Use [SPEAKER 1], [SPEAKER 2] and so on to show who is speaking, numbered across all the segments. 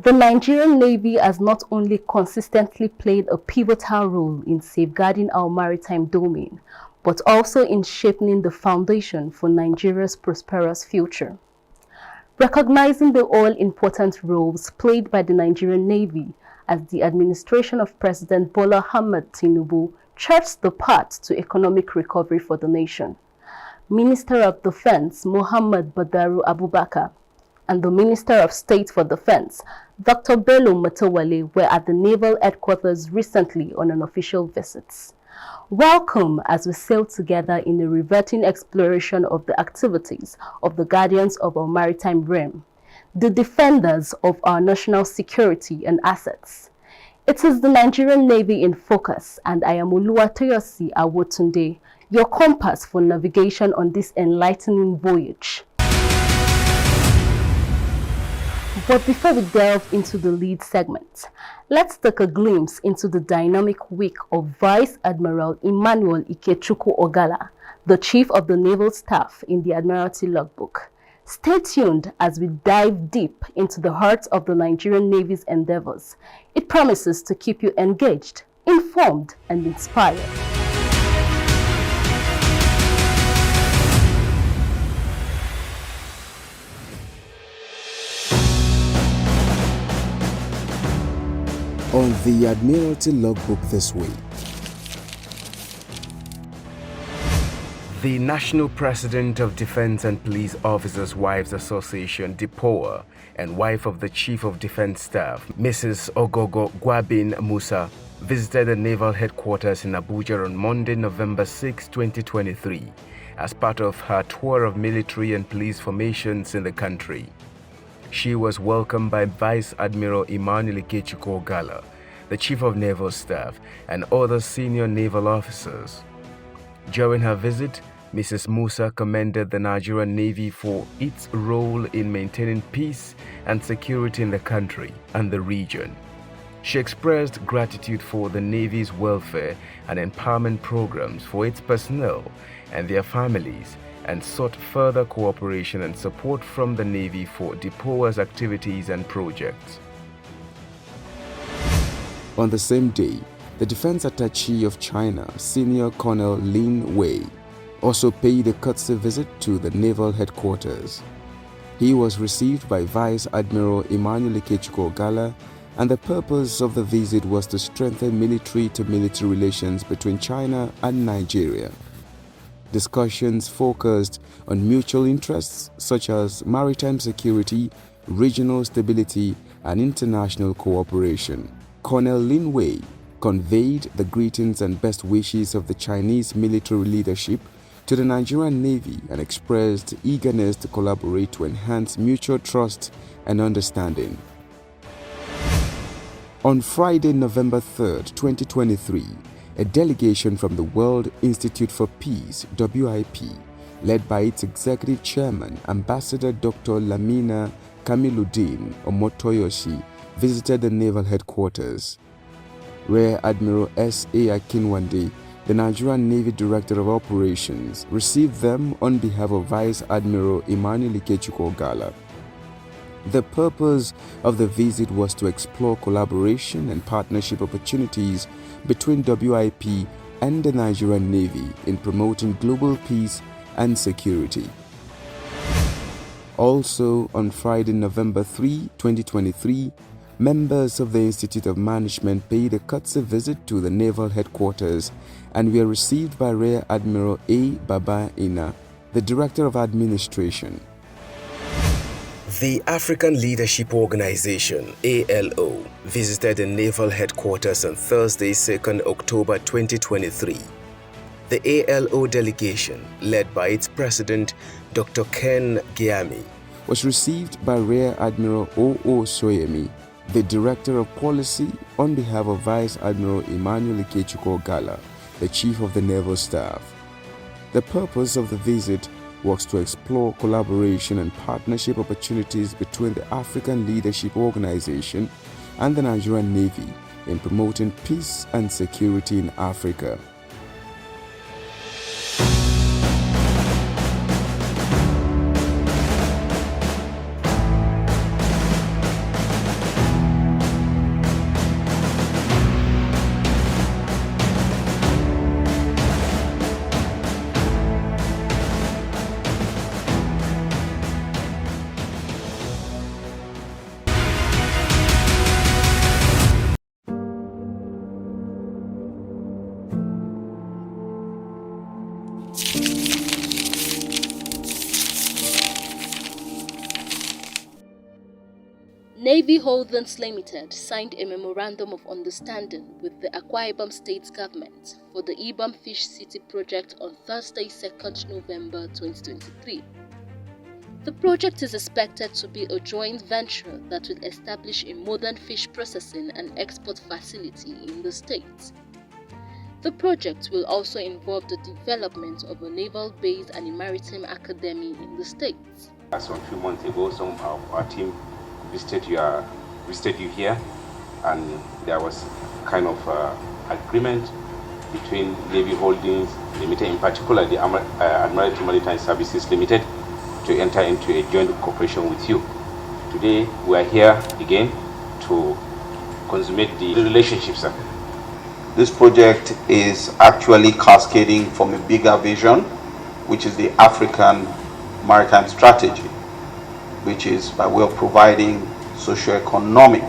[SPEAKER 1] The Nigerian Navy has not only consistently played a pivotal role in safeguarding our maritime domain, but also in shaping the foundation for Nigeria's prosperous future. Recognizing the all-important roles played by the Nigerian Navy as the administration of President Bola Ahmed Tinubu charts the path to economic recovery for the nation, Minister of Defense Mohammed Badaru Abubakar and the Minister of State for Defense, Dr. Bello Matawale, were at the Naval Headquarters recently on an official visit. Welcome as we sail together in a riveting exploration of the activities of the guardians of our maritime realm, the defenders of our national security and assets. It is the Nigerian Navy in focus, and I am Oluwatoyosi Awotunde, your compass for navigation on this enlightening voyage. But before we delve into the lead segment, let's take a glimpse into the dynamic week of Vice Admiral Emmanuel Ikechukwu Ogala, the Chief of the Naval Staff in the Admiralty Logbook. Stay tuned as we dive deep into the heart of the Nigerian Navy's endeavors. It promises to keep you engaged, informed, and inspired.
[SPEAKER 2] On the Admiralty Logbook this week.
[SPEAKER 3] The National President of Defense and Police Officers' Wives Association, DIPOA, and wife of the Chief of Defense Staff, Mrs. Ogogo Gwabin Musa, visited the Naval Headquarters in Abuja on Monday, November 6, 2023, as part of her tour of military and police formations in the country. She was welcomed by Vice Admiral Emmanuel Ikechukwu Ogala, the Chief of Naval Staff, and other senior naval officers. During her visit, Mrs. Musa commended the Nigerian Navy for its role in maintaining peace and security in the country and the region. She expressed gratitude for the Navy's welfare and empowerment programs for its personnel and their families, and sought further cooperation and support from the Navy for DIPOA's activities and projects.
[SPEAKER 2] On the same day, the Defense Attaché of China, Senior Colonel Lin Wei, also paid a courtesy visit to the Naval Headquarters. He was received by Vice Admiral Emmanuel Ikechukwu Ogala, and the purpose of the visit was to strengthen military-to-military relations between China and Nigeria. Discussions focused on mutual interests such as maritime security, regional stability, and international cooperation. Colonel Lin Wei conveyed the greetings and best wishes of the Chinese military leadership to the Nigerian Navy and expressed eagerness to collaborate to enhance mutual trust and understanding. On Friday, November 3, 2023, a delegation from the World Institute for Peace, WIP, led by its executive chairman, Ambassador Dr. Lamina Kamiluddin Omotoyoshi, visited the naval headquarters. Rear Admiral S.A. Akinwande, the Nigerian Navy Director of Operations, received them on behalf of Vice Admiral Emmanuel Ikechukwu Ogala. The purpose of the visit was to explore collaboration and partnership opportunities between WIP and the Nigerian Navy in promoting global peace and security. Also, on Friday, November 3, 2023, members of the Institute of Management paid a courtesy visit to the Naval Headquarters and were received by Rear Admiral A. Baba Ina, the Director of Administration.
[SPEAKER 3] The African Leadership Organization, ALO, visited the Naval Headquarters on Thursday, 2nd October 2023. The ALO delegation, led by its president, Dr. Ken Giami,
[SPEAKER 2] was received by Rear Admiral O.O. Soyemi, the Director of Policy, on behalf of Vice Admiral Emmanuel Ikechukwu Ogala, the Chief of the Naval Staff. The purpose of the visit was to explore collaboration and partnership opportunities between the African Leadership Organization and the Nigerian Navy in promoting peace and security in Africa.
[SPEAKER 1] Navy Holdings Limited signed a memorandum of understanding with the Akwa Ibom State Government for the Ibom Fish City project on Thursday, 2nd November 2023. The project is expected to be a joint venture that will establish a modern fish processing and export facility in the state. The project will also involve the development of a naval base and a maritime academy in the state.
[SPEAKER 4] As a few months ago, some of our team visited you here, and there was kind of agreement between Navy Holdings Limited, in particular the Admiralty Maritime Services Limited, to enter into a joint cooperation with you. Today we are here again to consummate the relationship, sir.
[SPEAKER 5] This project is actually cascading from a bigger vision, which is the African Maritime Strategy, which is by way of providing socio-economic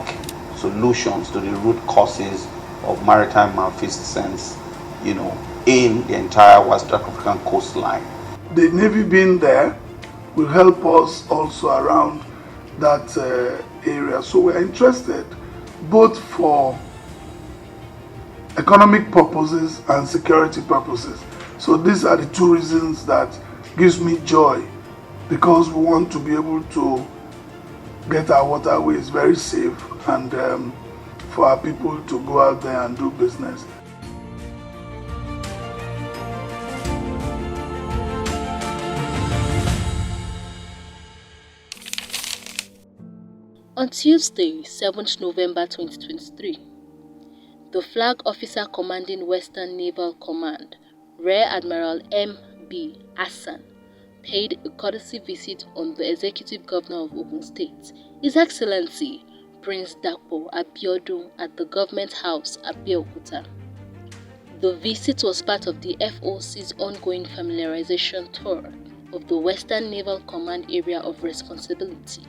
[SPEAKER 5] solutions to the root causes of maritime malfeasance, in the entire West African coastline.
[SPEAKER 6] The Navy being there will help us also around that area. So we're interested both for economic purposes and security purposes. So these are the two reasons that gives me joy, because we want to be able to get our waterways very safe and for our people to go out there and do business.
[SPEAKER 1] On Tuesday, 7th November 2023, the Flag Officer Commanding Western Naval Command, Rear Admiral M.B. Hassan, paid a courtesy visit on the Executive Governor of Ogun State, His Excellency Prince Dapo Abiodun, at the Government House, Abeokuta. The visit was part of the FOC's ongoing familiarization tour of the Western Naval Command Area of Responsibility.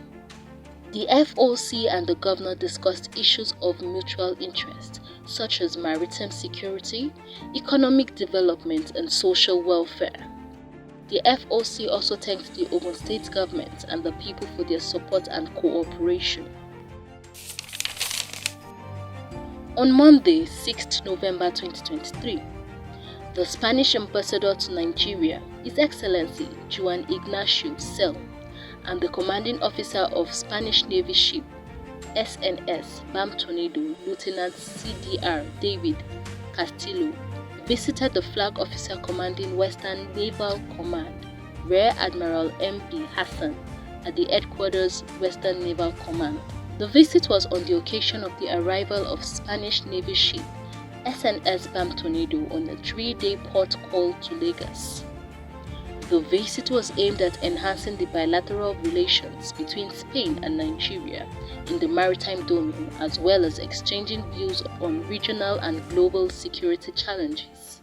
[SPEAKER 1] The FOC and the Governor discussed issues of mutual interest, such as maritime security, economic development, and social welfare. The FOC also thanked the Ogun State government and the people for their support and cooperation. On Monday, 6th November 2023, the Spanish ambassador to Nigeria, His Excellency Juan Ignacio Cel, and the commanding officer of Spanish Navy ship SNS BAM Tornado, Lieutenant CDR David Castillo, visited the Flag Officer Commanding Western Naval Command, Rear Admiral M.B. Hassan, at the headquarters Western Naval Command. The visit was on the occasion of the arrival of Spanish Navy ship SNS BAM Tornado on a 3-day port call to Lagos. The visit was aimed at enhancing the bilateral relations between Spain and Nigeria in the maritime domain, as well as exchanging views on regional and global security challenges.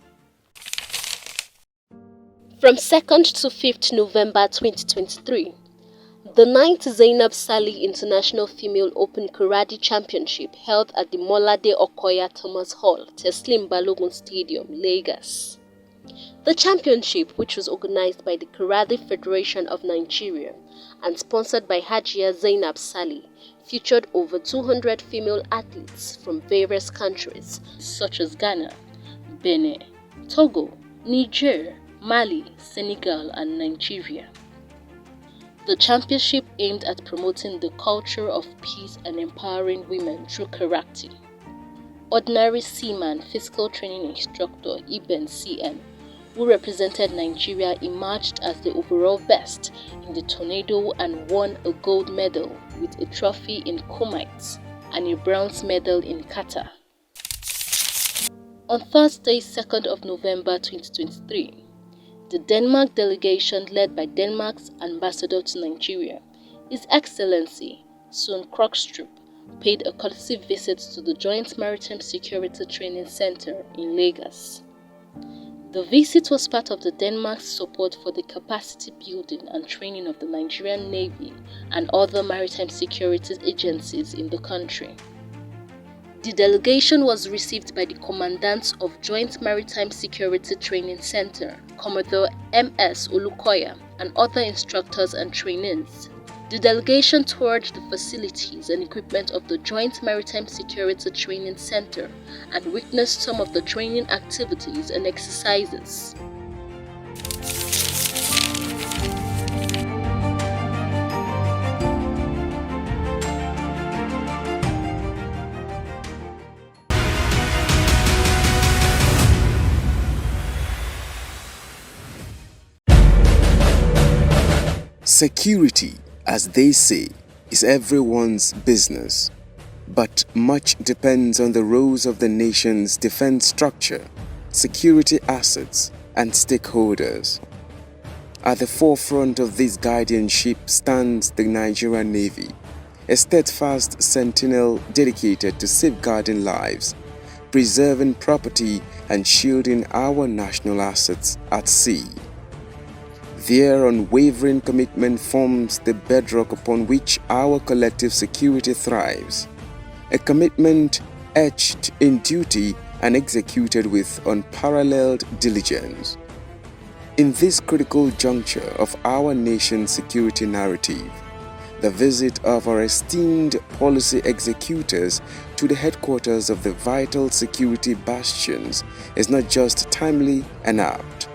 [SPEAKER 1] From 2nd to 5th November 2023, the 9th Zainab Sali International Female Open Karate Championship held at the Molade Okoya Thomas Hall, Teslim Balogun Stadium, Lagos. The championship, which was organized by the Karate Federation of Nigeria and sponsored by Hajia Zainab Sali, featured over 200 female athletes from various countries such as Ghana, Benin, Togo, Niger, Mali, Senegal, and Nigeria. The championship aimed at promoting the culture of peace and empowering women through karate. Ordinary Seaman Physical Training Instructor Iben CM, who represented Nigeria, emerged as the overall best in the tornado and won a gold medal with a trophy in Kumite and a bronze medal in kata. On Thursday, 2nd of November 2023, the Denmark delegation led by Denmark's ambassador to Nigeria, His Excellency Sun Krogstrup, paid a courtesy visit to the Joint Maritime Security Training Center in Lagos. The visit was part of the Denmark's support for the capacity building and training of the Nigerian Navy and other maritime security agencies in the country. The delegation was received by the Commandant of Joint Maritime Security Training Center, Commodore M.S. Olukoya, and other instructors and trainees. The delegation toured the facilities and equipment of the Joint Maritime Security Training Center and witnessed some of the training activities and exercises.
[SPEAKER 2] Security, as they say, is everyone's business, but much depends on the roles of the nation's defense structure, security assets, and stakeholders. At the forefront of this guardianship stands the Nigerian Navy, a steadfast sentinel dedicated to safeguarding lives, preserving property, and shielding our national assets at sea. Their unwavering commitment forms the bedrock upon which our collective security thrives, a commitment etched in duty and executed with unparalleled diligence. In this critical juncture of our nation's security narrative, the visit of our esteemed policy executors to the headquarters of the vital security bastions is not just timely and apt.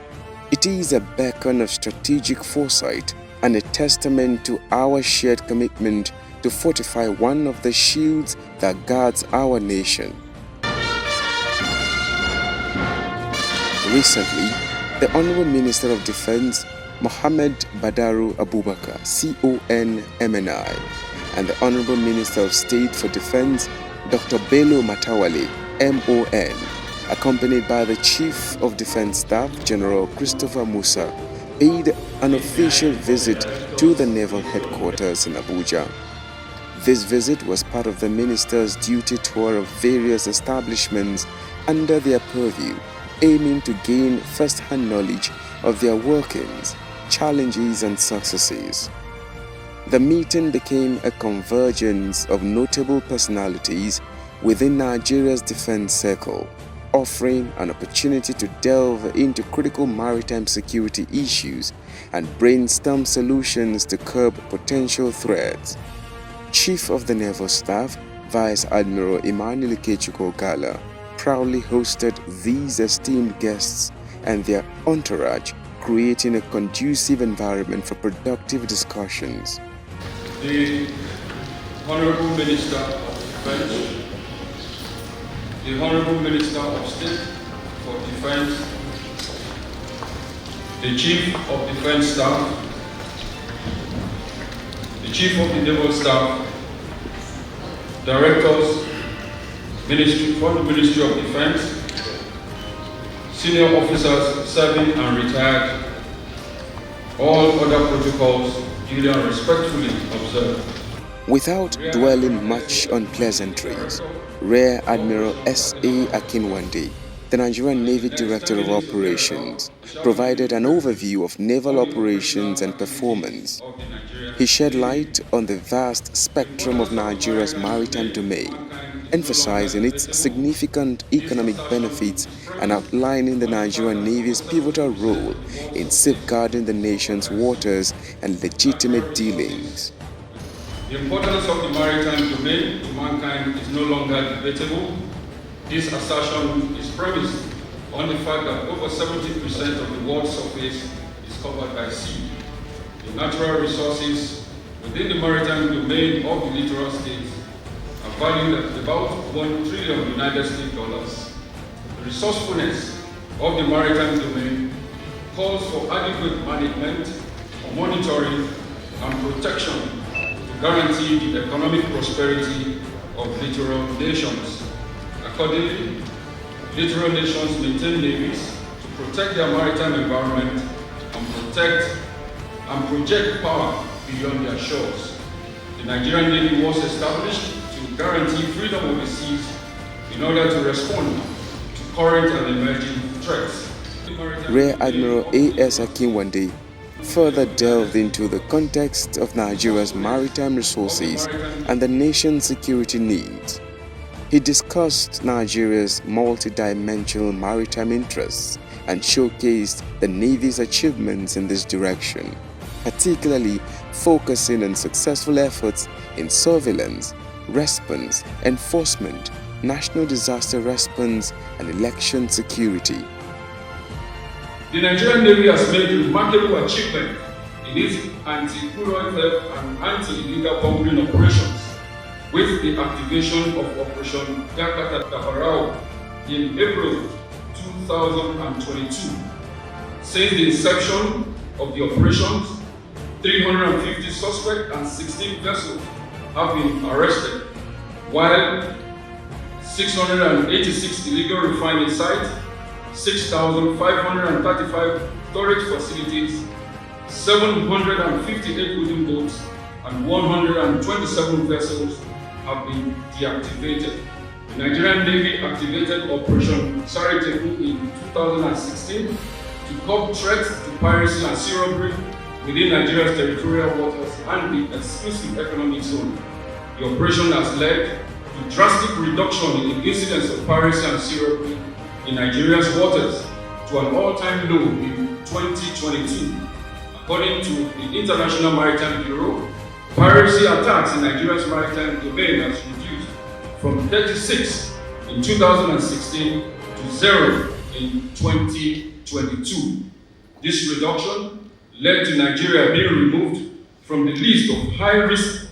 [SPEAKER 2] It is a beacon of strategic foresight and a testament to our shared commitment to fortify one of the shields that guards our nation. Recently, the Honorable Minister of Defense, Mohammed Badaru Abubakar, CON-MNI, and the Honorable Minister of State for Defense, Dr. Bello Matawale, MON, accompanied by the Chief of Defense Staff, General Christopher Musa, paid an official visit to the Naval Headquarters in Abuja. This visit was part of the Minister's duty tour of various establishments under their purview, aiming to gain first-hand knowledge of their workings, challenges, and successes. The meeting became a convergence of notable personalities within Nigeria's defense circle, offering an opportunity to delve into critical maritime security issues and brainstorm solutions to curb potential threats. Chief of the Naval Staff, Vice Admiral Emmanuel Ikechukwu Gala, proudly hosted these esteemed guests and their entourage, creating a conducive environment for productive discussions.
[SPEAKER 7] The Honorable Minister of Defense, the Honorable Minister of State for Defense, the Chief of Defense Staff, the Chief of the Naval Staff, Directors, from the Ministry of Defense, senior officers serving and retired, all other protocols duly and respectfully observed.
[SPEAKER 2] Without dwelling much on pleasantries, Rear Admiral S.A. Akinwande, the Nigerian Navy Director of Operations, provided an overview of naval operations and performance. He shed light on the vast spectrum of Nigeria's maritime domain, emphasizing its significant economic benefits and outlining the Nigerian Navy's pivotal role in safeguarding the nation's waters and legitimate dealings.
[SPEAKER 7] The importance of the maritime domain to mankind is no longer debatable. This assertion is premised on the fact that over 70% of the world's surface is covered by sea. The natural resources within the maritime domain of the littoral states are valued at about $1 trillion United States dollars. The resourcefulness of the maritime domain calls for adequate management, monitoring, and protection to guarantee the economic prosperity of littoral nations. Accordingly, littoral nations maintain navies to protect their maritime environment and protect and project power beyond their shores. The Nigerian Navy was established to guarantee freedom of the seas in order to respond to current and emerging threats.
[SPEAKER 2] Rear Admiral A.S. Akinwande further delved into the context of Nigeria's maritime resources and the nation's security needs. He discussed Nigeria's multidimensional maritime interests and showcased the Navy's achievements in this direction. particularly focusing on successful efforts in surveillance, response, enforcement, national disaster response, and election security.
[SPEAKER 7] The Nigerian Navy has made remarkable achievement in its anti-crude oil theft and anti-illegal bunkering operations with the activation of Operation Dakata Dabarao in April 2022. Since the inception of the operations, 350 suspects and 16 vessels have been arrested, while 686 illegal refining sites, 6,535 storage facilities, 758 wooden boats, and 127 vessels have been deactivated. The Nigerian Navy activated Operation Sariteku in 2016 to curb threats to piracy and sea robbery within Nigeria's territorial waters and the exclusive economic zone. The operation has led to drastic reduction in the incidence of piracy and sea robbery in Nigeria's waters to an all-time low in 2022. According to the International Maritime Bureau, piracy attacks in Nigeria's maritime domain has reduced from 36 in 2016 to 0 in 2022. This reduction led to Nigeria being removed from the list of high-risk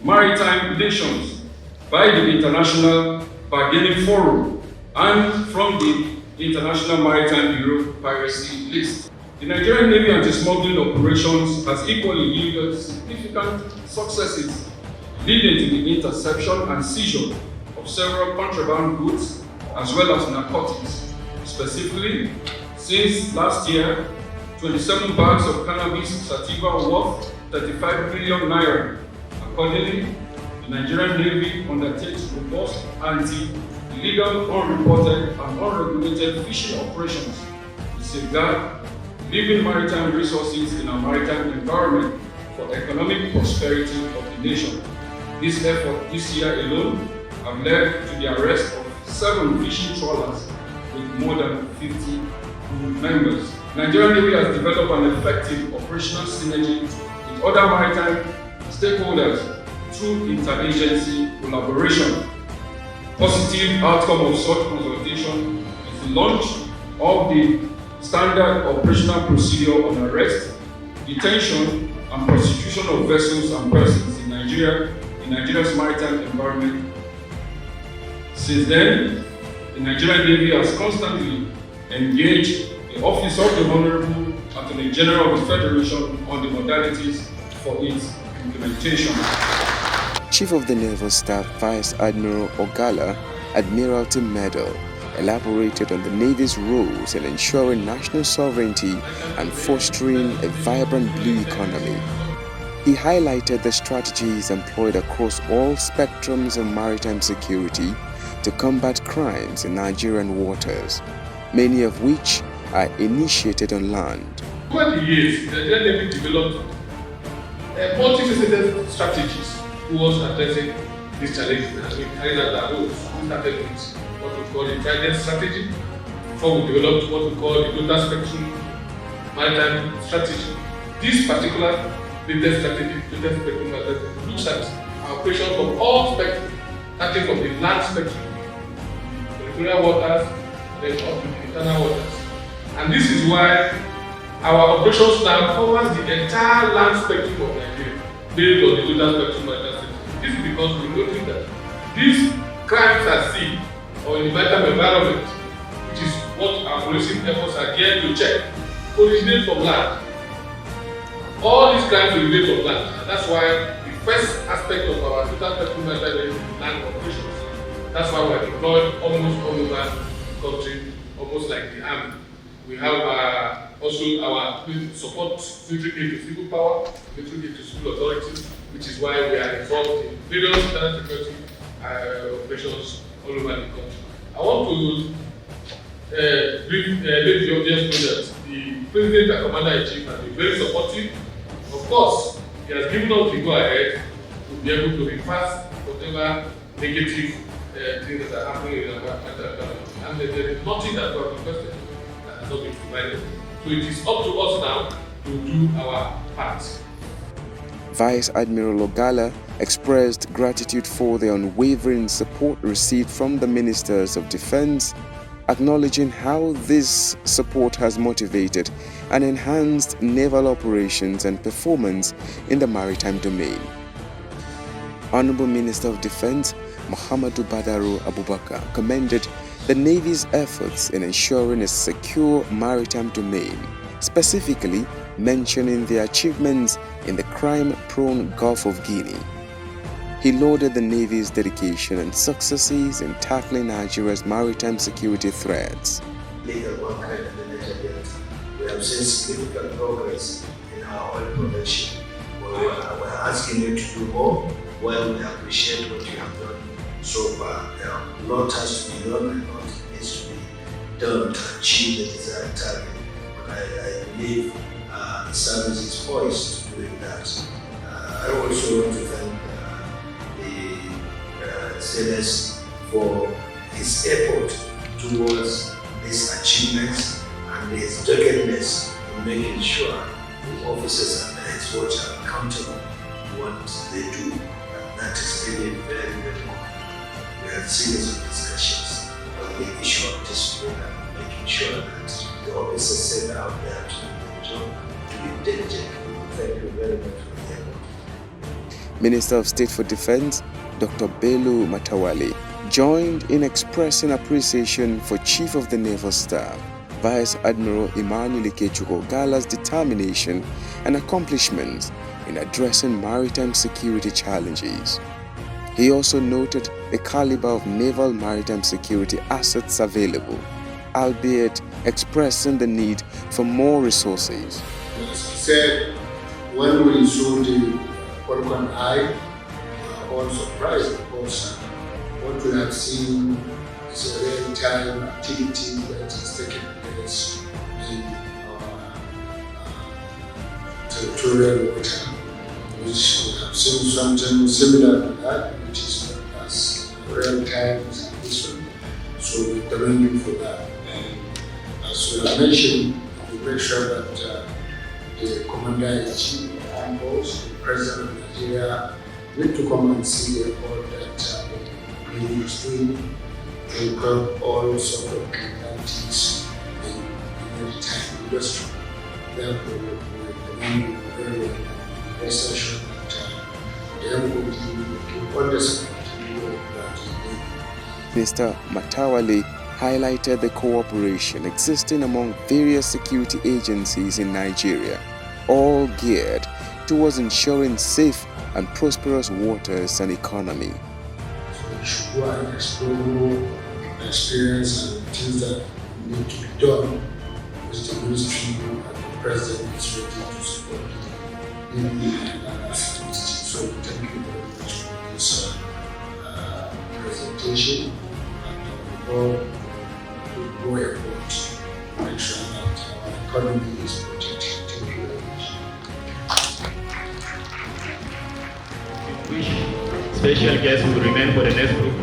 [SPEAKER 7] maritime nations by the International Bargaining Forum and from the International Maritime Bureau piracy list. The Nigerian Navy anti-smuggling operations has equally yielded significant successes, leading to the interception and seizure of several contraband goods as well as narcotics. Specifically, since last year, 27 bags of cannabis sativa worth 35 billion naira. Accordingly, the Nigerian Navy undertakes robust anti-illegal, unreported, and unregulated fishing operations to safeguard living maritime resources in our maritime environment for economic prosperity of the nation. This effort this year alone have led to the arrest of 7 fishing trawlers with more than 50 crew members. Nigerian Navy has developed an effective operational synergy with other maritime stakeholders through interagency collaboration. Positive outcome of such consultation is the launch of the standard operational procedure on arrest, detention, and prosecution of vessels and persons in Nigeria's maritime environment. Since then, the Nigerian Navy has constantly engaged the Office of the Honorable Attorney General of the Federation on the modalities for its implementation.
[SPEAKER 2] Chief of the Naval Staff Vice Admiral Ogala, Admiralty Medal, elaborated on the Navy's roles in ensuring national sovereignty and fostering a vibrant blue economy. He highlighted the strategies employed across all spectrums of maritime security to combat crimes in Nigerian waters, many of which are initiated on land.
[SPEAKER 8] Over the years, the Nigerian Navy developed multifaceted strategies towards addressing these challenges, and we carried out our roles. We started with what we call the Trident strategy, before we developed what we call the total spectrum maritime strategy. This particular latest strategy, total spectrum maritime, looks at our operations from all spectrum, starting from the land spectrum, territorial waters, then up to the internal waters. And this is why our operations now covers the entire land spectrum of Nigeria, based on the total spectrum maritime strategy. This is because we noticed that these crimes at sea or in the maritime environment, which is what our policing efforts are geared to check, originate from land. All these crimes originate from land, and that's why the first aspect of our total spectrum maritime is land operations. That's why we are deployed almost all over the country, almost like the army. We have also our support military aid to civil power, military aid to civil authorities, which is why we are involved in various international security operations all over the country. I want to brief the obvious that the President and Commander-in-Chief has been very supportive. Of course, he has given us the go-ahead to be able to reverse whatever negative things that are happening in our environment. And there is nothing that we have requested that has not been provided. So it is up to us now to do our parts.
[SPEAKER 2] Vice Admiral Ogala expressed gratitude for the unwavering support received from the Ministers of Defense, acknowledging how this support has motivated and enhanced naval operations and performance in the maritime domain. Honorable Minister of Defense Muhammadu Badaru Abubakar commended the Navy's efforts in ensuring a secure maritime domain, specifically mentioning their achievements in the crime-prone Gulf of Guinea. He lauded the Navy's dedication and successes in tackling Nigeria's maritime security threats.
[SPEAKER 9] Legal mankind in the Nigerian, we have seen significant progress in our oil production. We're asking you to do more. Well, we appreciate what you have done so far. A lot has to be done and a lot needs to be done to achieve the desired target. But I believe the service is poised to doing that. I also want to thank the sailors for his effort towards these achievements and his doggedness in making sure the officers and his watch are accountable for what they do. And that is really very, very good. We had series of discussions on the issue of discipline and making sure that the officers set out there to do their job, to be diligent. Thank you very much for the effort.
[SPEAKER 2] Minister of State for Defense, Dr. Bello Matawale, joined in expressing appreciation for Chief of the Naval Staff, Vice Admiral Emmanuel Ikechukwu Ogala's determination and accomplishments in addressing maritime security challenges. He also noted the caliber of naval maritime security assets available, albeit expressing the need for more resources.
[SPEAKER 10] As he said, when we saw the Falcon Eye, we were all surprised because what we have seen is a real-time activity that is taking place in our territorial water, which we have seen something similar to that, which is known as real-time execution. So we're commending for that. And as we have mentioned, we make sure that the Commander-in-Chief of the Armed Forces, the President of Nigeria, need to come and see the effort that the Navy is doing to curb all sorts of criminalities in the maritime industry. Therefore, we commend you very well. Rest assured that the MOD will give all the support that you need.
[SPEAKER 2] Mr. Matawale highlighted the cooperation existing among various security agencies in Nigeria, all geared towards ensuring safe and prosperous waters and economy.
[SPEAKER 10] So we should go and explore more experience and things that need to be done, which the ministry and the president is ready to support the Navy and other activities. So thank you very much for this presentation, and our board will go effort to make sure that our economy is protected. Thank you very much.
[SPEAKER 11] Special guests will remain for the next group.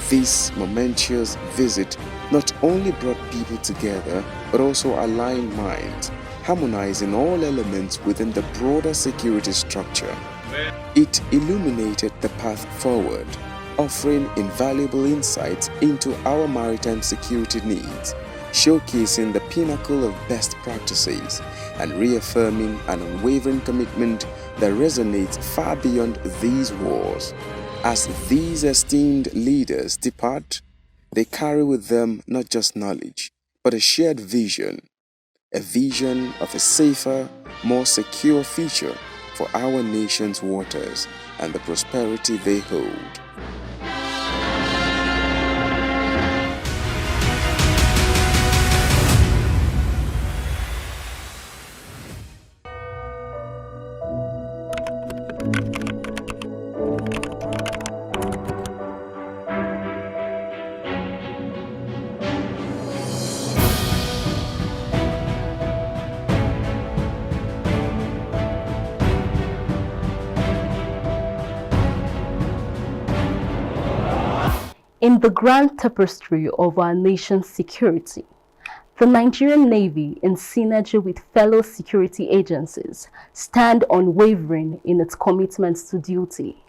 [SPEAKER 2] This momentous visit not only brought people together, but also aligned minds, harmonizing all elements within the broader security structure. It illuminated the path forward, offering invaluable insights into our maritime security needs, showcasing the pinnacle of best practices, and reaffirming an unwavering commitment that resonates far beyond these wars. As these esteemed leaders depart, they carry with them not just knowledge, but a shared vision, a vision of a safer, more secure future for our nation's waters and the prosperity they hold.
[SPEAKER 1] In the grand tapestry of our nation's security, The Nigerian Navy, in synergy with fellow security agencies, stand unwavering in its commitments to duty.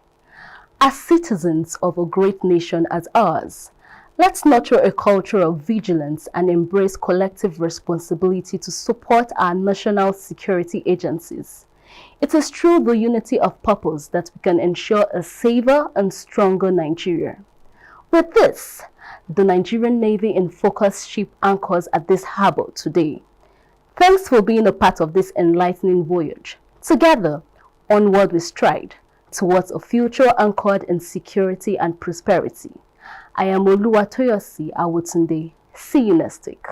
[SPEAKER 1] As citizens of a great nation as ours, let's nurture a culture of vigilance and embrace collective responsibility to support our national security agencies. It is through the unity of purpose that we can ensure a safer and stronger Nigeria. With this, the Nigerian Navy in Focus ship anchors at this harbor today. Thanks for being a part of this enlightening voyage. Together, onward we stride towards a future anchored in security and prosperity. I am Oluwatoyosi Awotunde. See you next week.